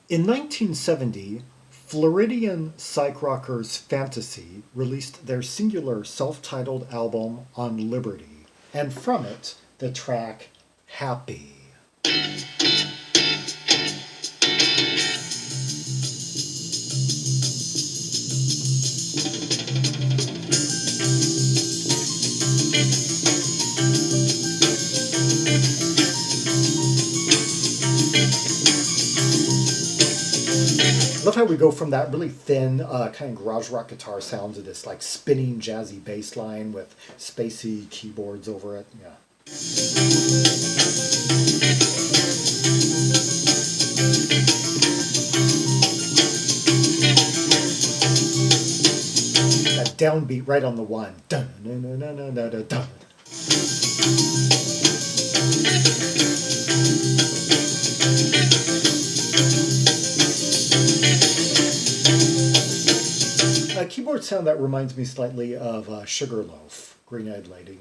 In 1970, Floridian psych rockers Fantasy released their singular self-titled album On Liberty, and from it, the track Happy. I love how we go from that really thin kind of garage rock guitar sound to this like spinning jazzy bass line with spacey keyboards over it. Yeah. That downbeat right on the one. Dun, dun, dun, dun, dun, dun, dun, dun. A keyboard sound that reminds me slightly of Sugarloaf, Green-Eyed Lady.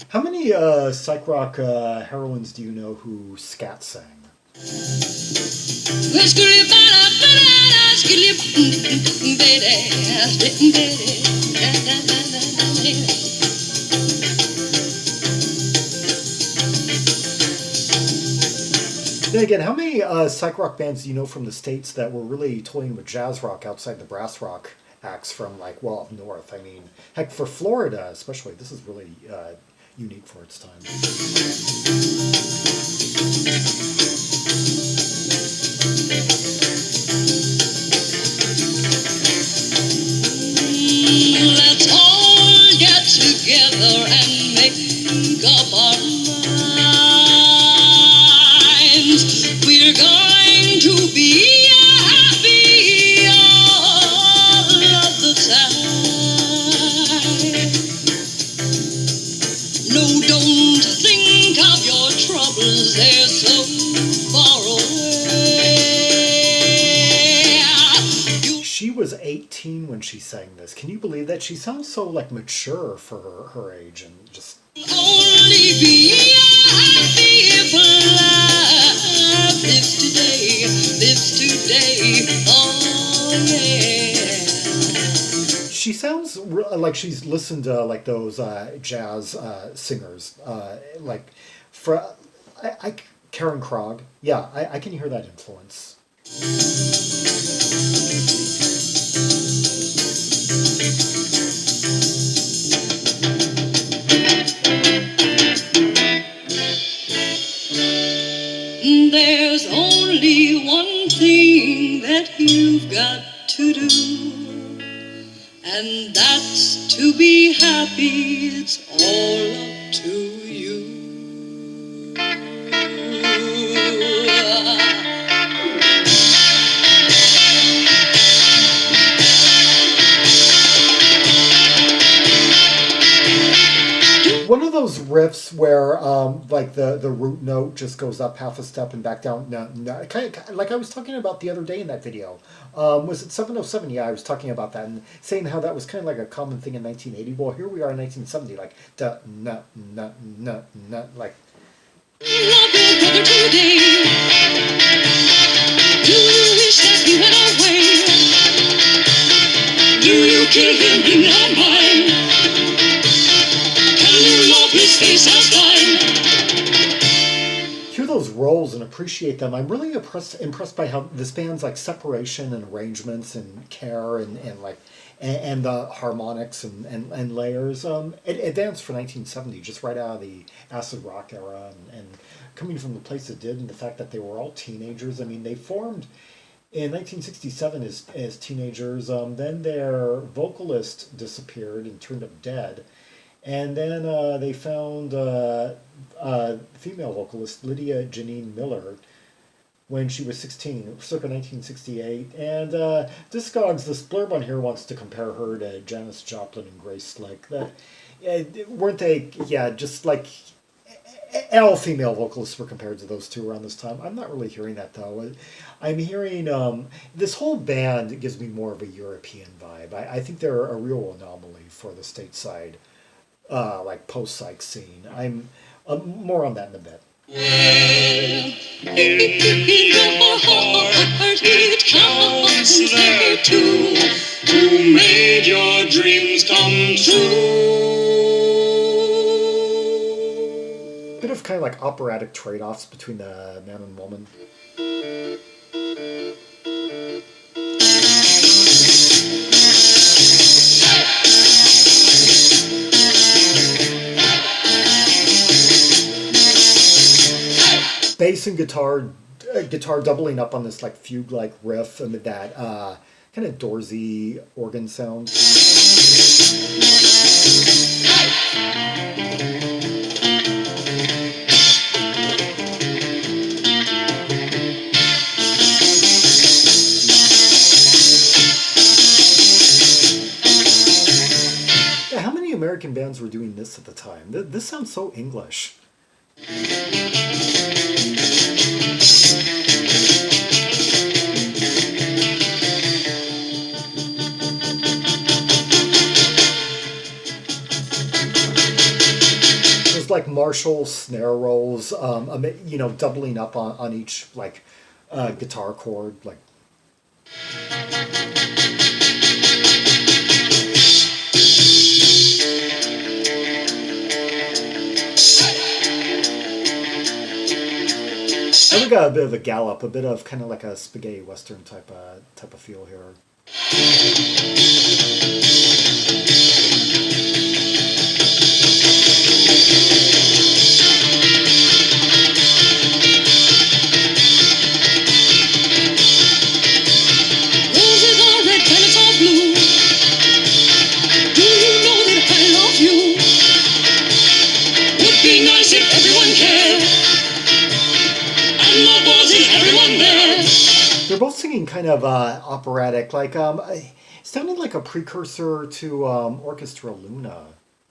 How many psych rock heroines do you know who scat sang? Then again, how many psych rock bands do you know from the States that were really toying with jazz rock outside the brass rock acts from, like, well, up north? I mean, heck, for Florida especially, this is really unique for its time. Let's all get together and make up our minds. We're going to be happy all of the time. No, don't think of your troubles, they're so far away. She was 18 when she sang this. Can you believe that? She sounds so like mature for her age and just. Only be happy if life lives today, oh yeah. She sounds like she's listened to like those jazz singers, like Karen Krog. Yeah, I can hear that influence. There's only one thing that you've got to do, and that's to be happy. It's all up to you. One of those riffs where like the root note just goes up half a step and back down. No, kind of like I was talking about the other day in that video. Was it 707? Yeah, I was talking about that and saying how that was kind of like a common thing in 1980. Well, here we are in 1970, like da na na na na, like. Love your brother today. Do you wish that he went away? Do you kill him in your mind? Can you love his face as time? Hear those rolls and appreciate them. I'm really impressed by how this band's like separation and arrangements and care and like and the harmonics and layers. It advanced for 1970, just right out of the acid rock era, and coming from the place it did, and the fact that they were all teenagers. I mean, they formed in 1967 as teenagers. Then their vocalist disappeared and turned up dead. And then they found female vocalist Lydia Janene Miller when she was 16, circa 1968. And Discogs, this blurb on here wants to compare her to Janis Joplin and Grace Slick. That weren't they? Yeah, just like all female vocalists were compared to those two around this time. I'm not really hearing that though. I'm hearing this whole band gives me more of a European vibe. I think they're a real anomaly for the stateside, like post-psych scene. I'm more on that in a bit. In your heart it counts there too, who made your dreams come true. Bit of kind of like operatic trade-offs between the man and woman. Bass and guitar doubling up on this like fugue-like riff and that kind of doorsy organ sound. Yeah, how many American bands were doing this at the time? This sounds so English. Like Marshall snare rolls, doubling up on each like guitar chord, like. And we got a bit of a gallop, a bit of kind of like a spaghetti western type of feel here. They're both singing kind of operatic, like sounding like a precursor to Orchestra Luna,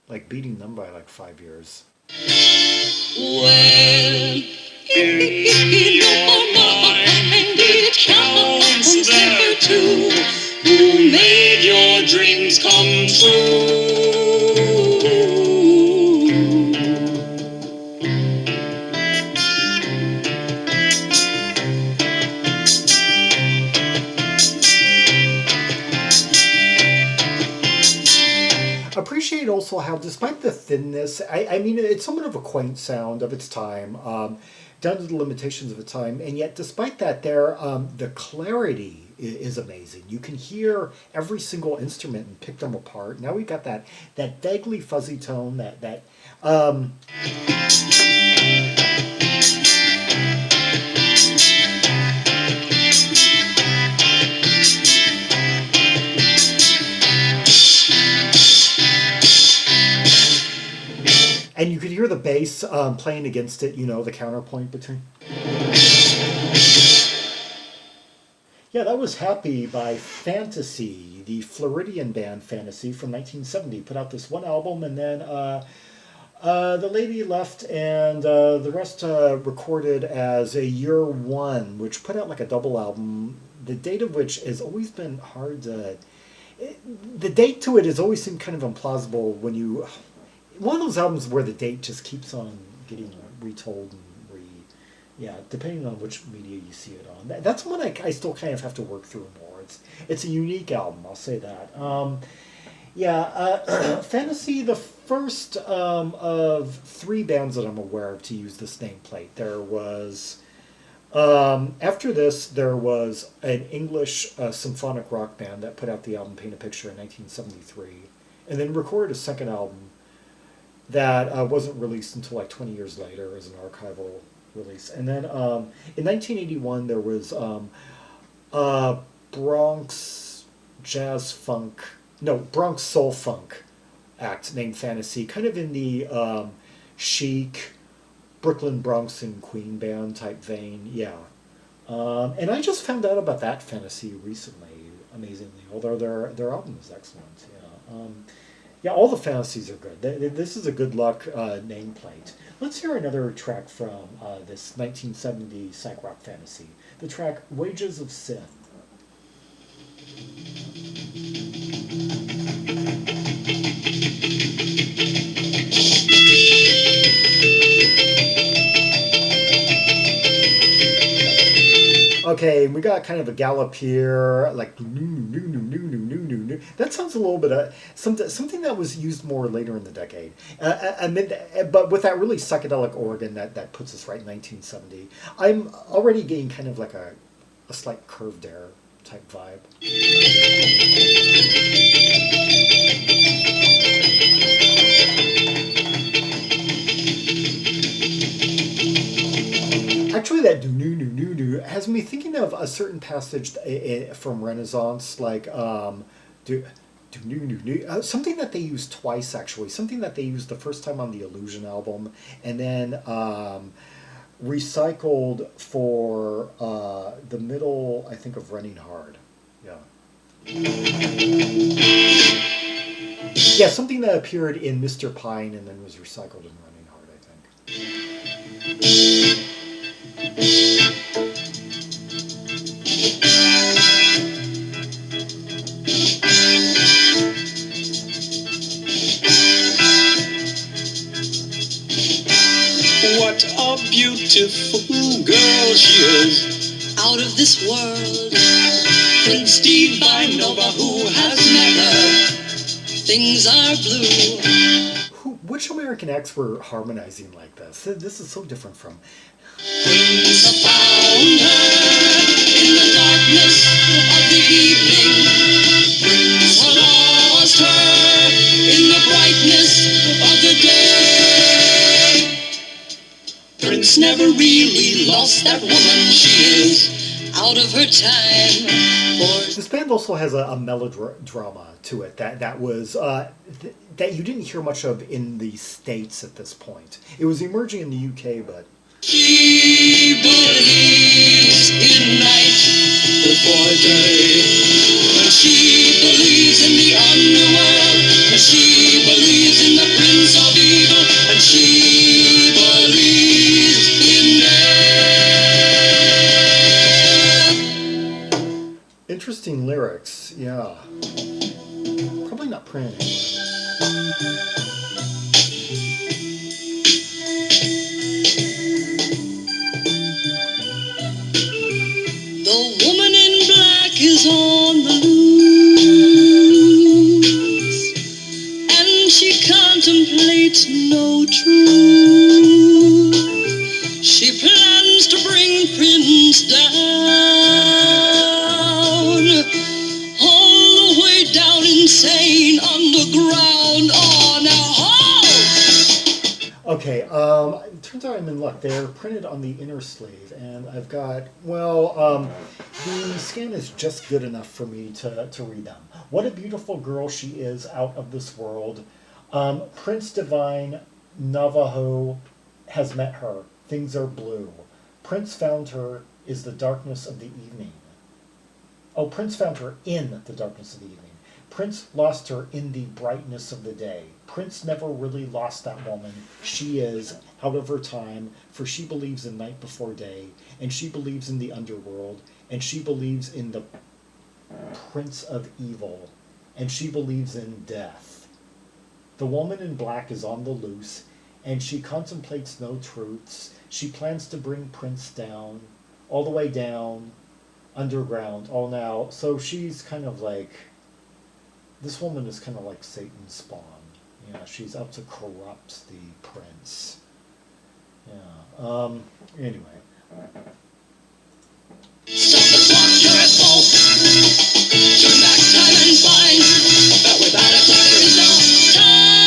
like beating them by like 5 years. Well, in your mind it counts there too, who made your dreams come true. Appreciate also how, despite the thinness, I mean, it's somewhat of a quaint sound of its time, down to the limitations of its time, and yet despite that, the clarity is amazing. You can hear every single instrument and pick them apart. Now we've got that vaguely fuzzy tone, and you could hear the bass playing against it, the counterpoint between. Yeah, that was Happy by Fantasy, the Floridian band Fantasy from 1970. Put out this one album, and then the lady left, and the rest recorded as a year one, which put out like a double album, the date of which has always been hard to. The date to it has always seemed kind of implausible when you. One of those albums where the date just keeps on getting retold and depending on which media you see it on. That's one I still kind of have to work through more. It's a unique album, I'll say that. Fantasy, the first of 3 bands that I'm aware of to use this nameplate. There was, after this, there was an English symphonic rock band that put out the album Paint a Picture in 1973, and then recorded a second album that wasn't released until like 20 years later as an archival release. And then in 1981 there was Bronx soul funk act named Fantasy, kind of in the chic Brooklyn, Bronx, and Queen band type vein. And I just found out about that Fantasy recently, amazingly, although their album is excellent. Yeah, all the fantasies are good. This is a good luck nameplate. Let's hear another track from this 1970 psych-rock fantasy. The track Wages of Sin. Okay, we got kind of a gallop here, like that sounds a little bit something that was used more later in the decade. But with that really psychedelic organ that puts us right in 1970, I'm already getting kind of like a slight curved air type vibe. Actually, that do has me thinking of a certain passage from Renaissance, like something that they used twice, actually. Something that they used the first time on the Illusion album, and then recycled for the middle, I think, of Running Hard. Yeah. Yeah, something that appeared in Mr. Pine and then was recycled in Running Hard, I think. What a beautiful girl she is. Out of this world. Prince Steve by Nova, who has met her. Things are blue. Which American acts were harmonizing like this? This is so different from. Prince found her in the darkness of the evening. Prince lost her in the brightness of the day. Prince never really lost that woman. She is out of her time. This band also has a melodrama to it that was that you didn't hear much of in the States at this point. It was emerging in the UK, but. She believes in night before day, and she believes in the underworld, and she believes in the prince of evil, and she believes in death. Interesting lyrics, yeah. Probably not printed anymore. The woman in black is on the loose, and she contemplates no truth. She plans to bring Prince down, all the way down insane underground. Oh, now, Okay, it turns out I'm in luck. They're printed on the inner sleeve, and I've got, the scan is just good enough for me to read them. What a beautiful girl she is, out of this world. Prince Divine Navajo has met her. Things are blue. Prince found her is the darkness of the evening. Oh, Prince found her in the darkness of the evening. Prince lost her in the brightness of the day. Prince never really lost that woman. She is out of her time, for she believes in night before day, and she believes in the underworld, and she believes in the prince of evil, and she believes in death. The woman in black is on the loose, and she contemplates no truths. She plans to bring Prince down, all the way down, underground, all now. So she's kind of like, this woman is kind of like Satan's spawn. Yeah, she's out to corrupt the prince. Yeah. Anyway. stop the clock, you're at fault. Turn back time and find that without a clock there is no time.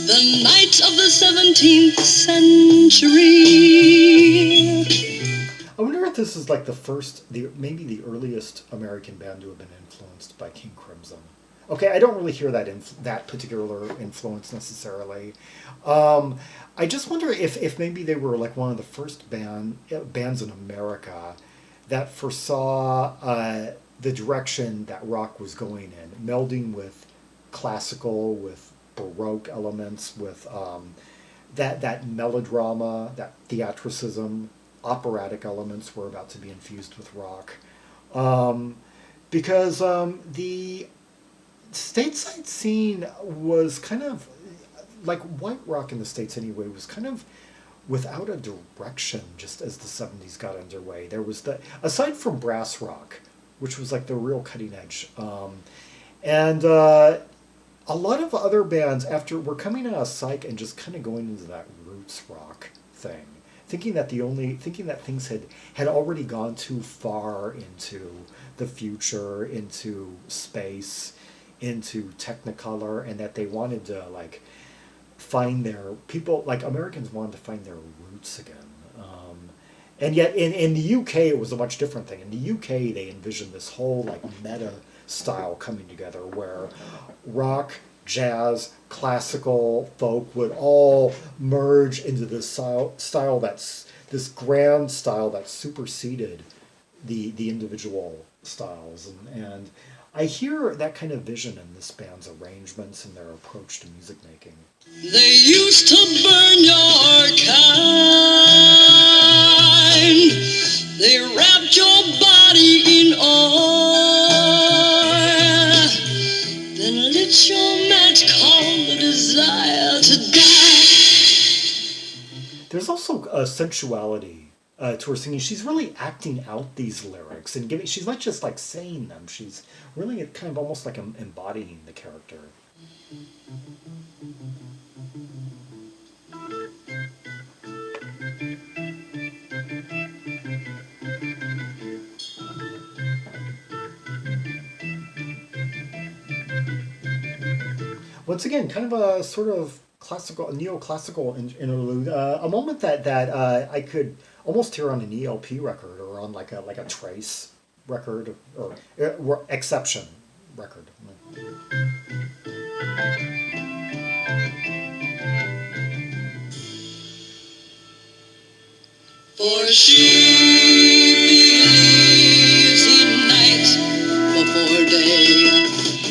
The knights of the 17th century. I wonder if this is like maybe the earliest American band to have been influenced by King Crimson. Okay, I don't really hear that particular influence necessarily. I just wonder if maybe they were like one of the first bands in America that foresaw the direction that rock was going in, melding with classical, with Baroque elements, with that melodrama, that theatricism, operatic elements were about to be infused with rock. Because the stateside scene was kind of like white rock in the States anyway, was kind of without a direction just as the 70s got underway. There was aside from brass rock, which was like the real cutting edge, and a lot of other bands after were coming out of psych and just kind of going into that roots rock thing, thinking that things had already gone too far into the future, into space, into Technicolor, and that they wanted to like find their people, like Americans wanted to find their roots again. And yet in the UK it was a much different thing. In the UK they envisioned this whole like meta style coming together where rock, jazz, classical, folk would all merge into this style that's this grand style that superseded the individual styles. And I hear that kind of vision in this band's arrangements and their approach to music making. They used to burn your kind. They wrapped your body in oil. Then lit your match called the desire to die. There's also a sensuality to her singing. She's really acting out these lyrics and giving. She's not just like saying them. She's really kind of almost like embodying the character. Once again, kind of a sort of classical, neoclassical interlude. A moment that I could almost hear on an ELP record or on like a Trace record or Exception record. For she believes in night before day,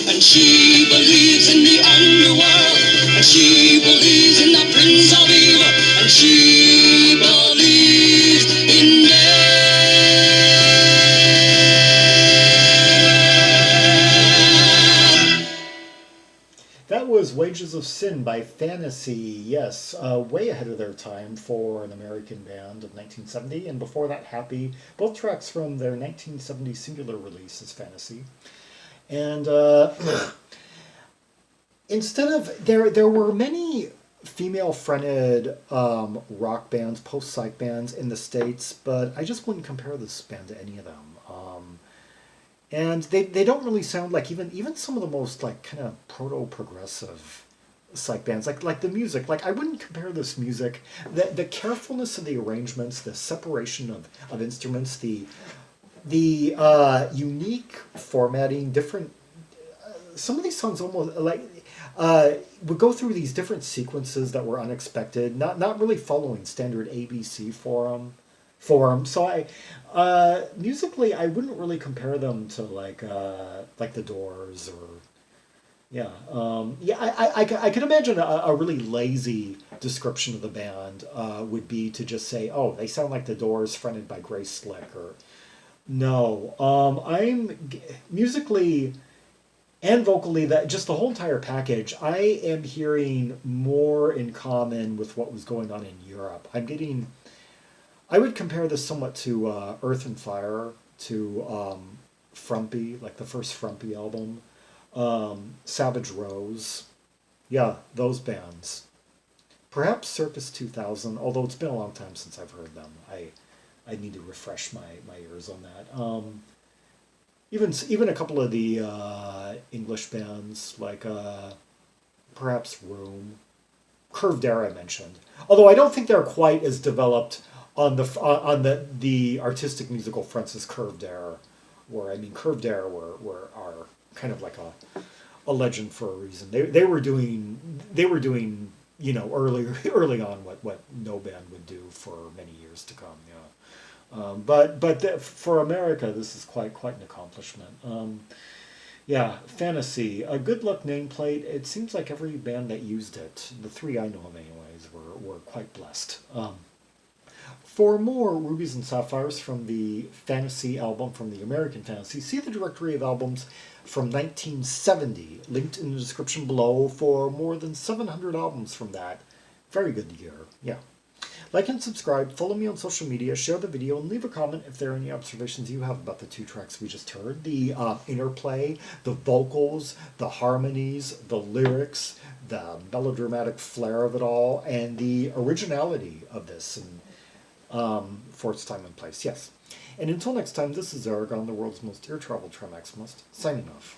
and she believes in the underworld, and she believes in the prince of evil, and she believes in death. That was Wages of Sin by Fantasy, yes, way ahead of their time for an American band of 1970, and before that, Happy, both tracks from their 1970 singular release as Fantasy. And instead of, there were many female-fronted rock bands, post-psych bands in the States, but I just wouldn't compare this band to any of them. And they don't really sound like even some of the most like kind of proto-progressive psych bands, like the music, like I wouldn't compare this music, the carefulness of the arrangements, the separation of instruments, the unique formatting, different, some of these songs almost like would go through these different sequences that were unexpected, not really following standard ABC form. So I musically I wouldn't really compare them to like the Doors or I could imagine a really lazy description of the band would be to just say, oh, they sound like the Doors fronted by Grace Slick, or no, I'm musically and vocally, that just the whole entire package, I am hearing more in common with what was going on in Europe. I would compare this somewhat to Earth and Fire, to Frumpy, like the first Frumpy album, Savage Rose. Yeah, those bands. Perhaps Circus 2000, although it's been a long time since I've heard them. I need to refresh my ears on that. Even a couple of the English bands, like perhaps Room, Curved Air I mentioned. Although I don't think they're quite as developed on the artistic musical fronts as Curved Air, Curved Air are kind of like a legend for a reason. They were doing early on what no band would do for many years to come. Yeah. For America, this is quite an accomplishment. Yeah, Fantasy, a good luck nameplate. It seems like every band that used it, the three I know of anyways, were quite blessed. For more Rubies and Sapphires from the Fantasy album, from the American Fantasy, see the directory of albums from 1970, linked in the description below for more than 700 albums from that. Very good year, yeah. Like and subscribe, follow me on social media, share the video, and leave a comment if there are any observations you have about the two tracks we just heard. The interplay, the vocals, the harmonies, the lyrics, the melodramatic flair of it all, and the originality of this and for its time and place, yes. And until next time, this is Zaragon, the world's most air travel maximalist, signing off.